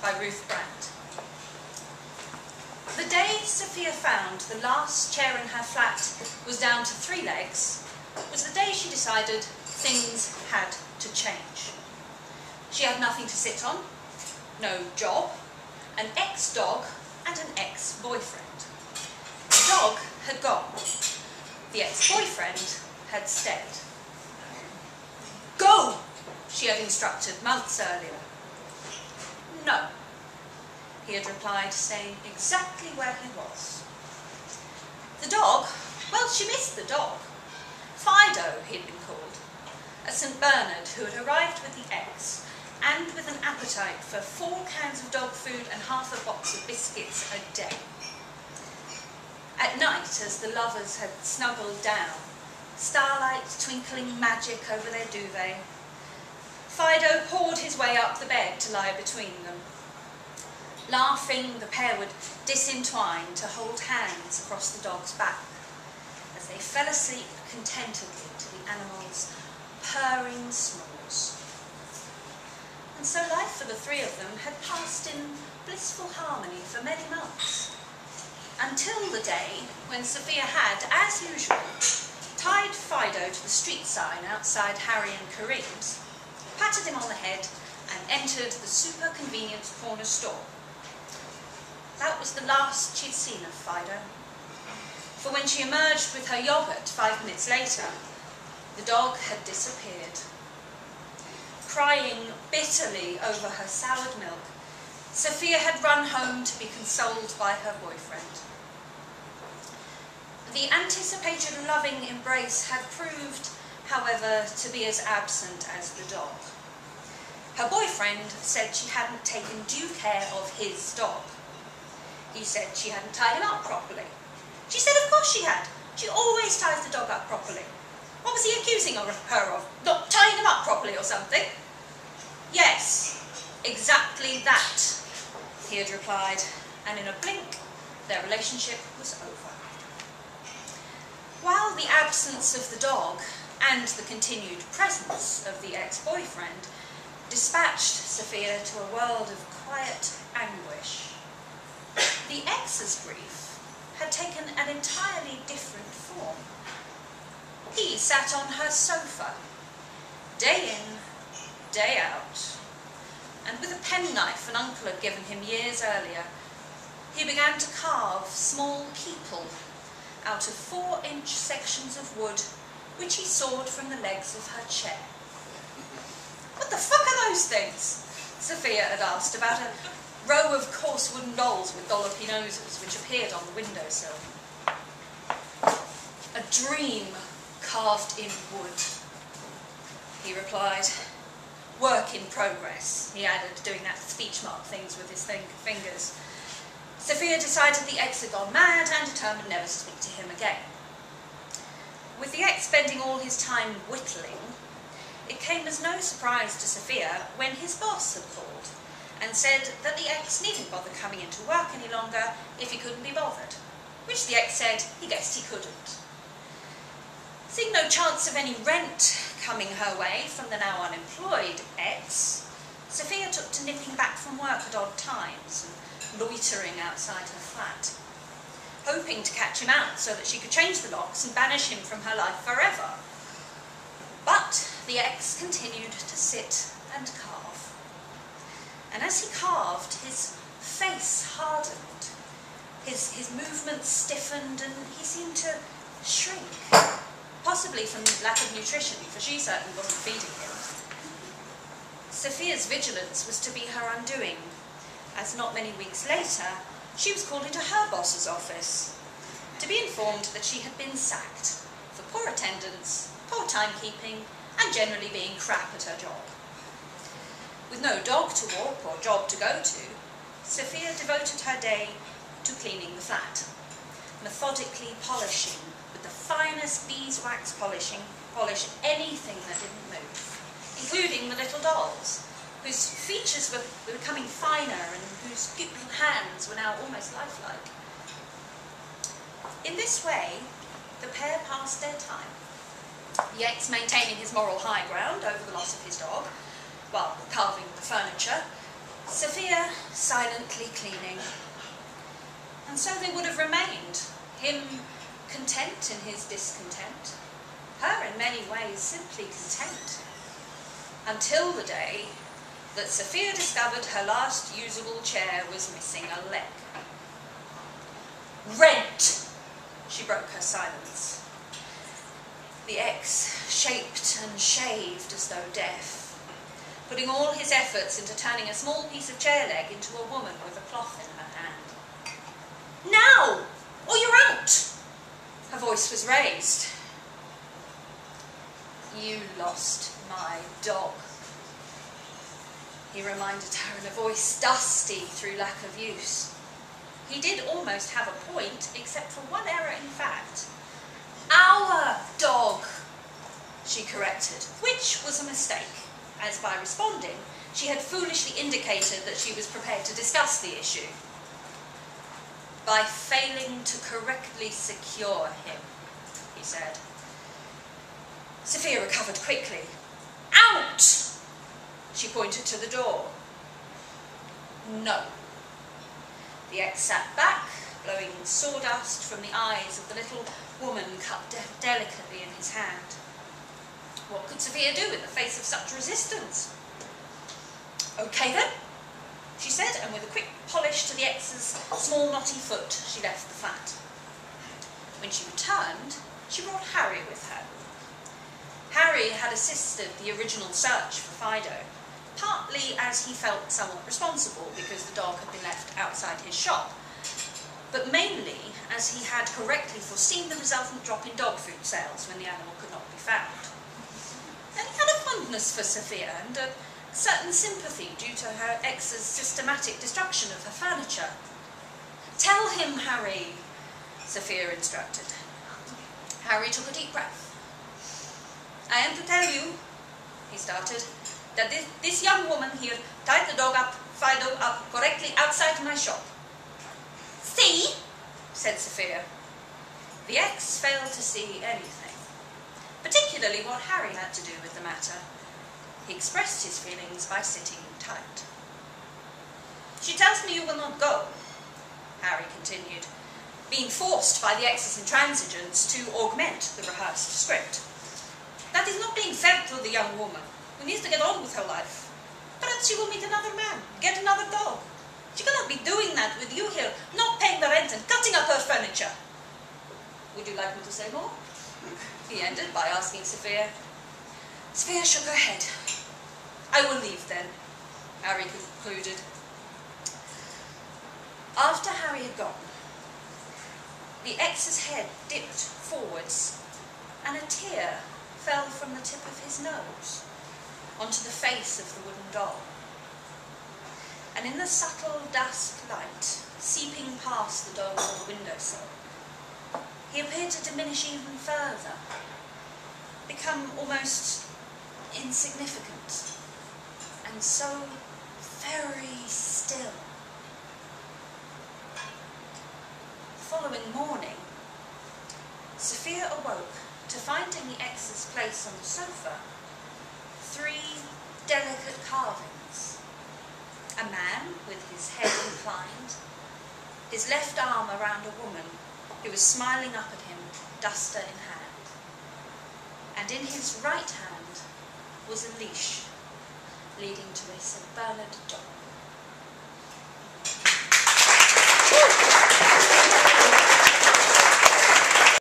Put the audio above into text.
by Ruth Brandt. The day Sophia found the last chair in her flat was down to 3 legs was the day she decided things had to change. She had nothing to sit on, no job, an ex-dog and an ex-boyfriend. The dog had gone. The ex-boyfriend had stayed. "Go!" she had instructed months earlier. "No," he had replied, staying exactly where he was. The dog, well, she missed the dog. Fido, he had been called, a St. Bernard who had arrived with the ex and with an appetite for 4 cans of dog food and half a box of biscuits a day. At night, as the lovers had snuggled down, starlight twinkling magic over their duvet, Fido pawed his way up the bed to lie between them. Laughing, the pair would disentwine to hold hands across the dog's back as they fell asleep contentedly to the animal's purring snores. And so life for the 3 of them had passed in blissful harmony for many months, until the day when Sophia had, as usual, tied Fido to the street sign outside Harry and Kareem's, patted him on the head and entered the super-convenient corner store. That was the last she'd seen of Fido, for when she emerged with her yoghurt 5 minutes later, the dog had disappeared. Crying bitterly over her soured milk, Sophia had run home to be consoled by her boyfriend. The anticipated loving embrace had proved, however, to be as absent as the dog. Her boyfriend said she hadn't taken due care of his dog. He said she hadn't tied him up properly. She said of course she had. She always ties the dog up properly. What was he accusing her of? Not tying him up properly or something? Yes, exactly that, he had replied, and in a blink their relationship was over. While the absence of the dog and the continued presence of the ex-boyfriend dispatched Sophia to a world of quiet anguish, the ex's grief had taken an entirely different form. He sat on her sofa, day in, day out, and with a penknife an uncle had given him years earlier, he began to carve small people out of 4-inch sections of wood which he sawed from the legs of her chair. "What the fuck are those things?" Sophia had asked about a row of coarse wooden dolls with dollopy noses which appeared on the windowsill. "A dream carved in wood," he replied. "Work in progress," he added, doing that speech mark things with his fingers. Sophia decided the ex had gone mad and determined never to speak to him again. With the ex spending all his time whittling, it came as no surprise to Sophia when his boss had called and said that the ex needn't bother coming into work any longer if he couldn't be bothered, which the ex said he guessed he couldn't. Seeing no chance of any rent coming her way from the now unemployed ex, Sophia took to nipping back from work at odd times and loitering outside her flat, hoping to catch him out so that she could change the locks and banish him from her life forever. But the ex continued to sit and carve. And as he carved, his face hardened, his movements stiffened, and he seemed to shrink, possibly from lack of nutrition, for she certainly wasn't feeding him. Sophia's vigilance was to be her undoing, as not many weeks later, she was called into her boss's office to be informed that she had been sacked for poor attendance, poor timekeeping, and generally being crap at her job. With no dog to walk or job to go to, Sophia devoted her day to cleaning the flat, methodically polishing with the finest beeswax polish anything that didn't move, including the little dolls, whose features were becoming finer and whose cute little hands were now almost lifelike. In this way, the pair passed their time, the ex maintaining his moral high ground over the loss of his dog, while carving the furniture, Sophia silently cleaning. And so they would have remained, him content in his discontent, her in many ways simply content, until the day that Sophia discovered her last usable chair was missing a leg. "Rent!" she broke her silence. The ex shaped and shaved as though deaf, putting all his efforts into turning a small piece of chair leg into a woman with a cloth in her hand. "Now, or you're out!" Her voice was raised. "You lost my dog," he reminded her in a voice dusty through lack of use. He did almost have a point, except for one error in fact. "Our dog," she corrected, which was a mistake, as by responding, she had foolishly indicated that she was prepared to discuss the issue. "By failing to correctly secure him," he said. Sophia recovered quickly. "Out!" She pointed to the door. "No." The ex sat back, blowing sawdust from the eyes of the little woman cut delicately in his hand. What could Sophia do in the face of such resistance? "Okay then," she said, and with a quick polish to the ex's small knotty foot, she left the flat. When she returned, she brought Harry with her. Harry had assisted the original search for Fido, partly as he felt somewhat responsible because the dog had been left outside his shop, but mainly as he had correctly foreseen the resultant drop in dog food sales when the animal could not be found. And he had a fondness for Sophia and a certain sympathy due to her ex's systematic destruction of her furniture. "Tell him, Harry," Sophia instructed. Harry took a deep breath. "I am to tell you," he started, "that this young woman here tied the dog up, Fido up, correctly outside my shop." "See?" said Sophia. The ex failed to see anything, particularly what Harry had to do with the matter. He expressed his feelings by sitting tight. "She tells me you will not go," Harry continued, being forced by the ex's intransigence to augment the rehearsed script. "That is not being fair to the young woman, who needs to get on with her life. Perhaps she will meet another man, get another dog. She cannot be doing that with you here, not paying the rent and cutting up her furniture. Would you like me to say more?" he ended by asking Sophia. Sophia shook her head. "I will leave then," Harry concluded. After Harry had gone, the ex's head dipped forwards and a tear fell from the tip of his nose onto the face of the wooden doll. And in the subtle dusk light seeping past the doll on the windowsill, he appeared to diminish even further, become almost insignificant, and so very still. The following morning, Sophia awoke to find in the ex's place on the sofa 3 delicate carvings. A man with his head inclined, his left arm around a woman who was smiling up at him, duster in hand. And in his right hand was a leash leading to a St. Bernard dog.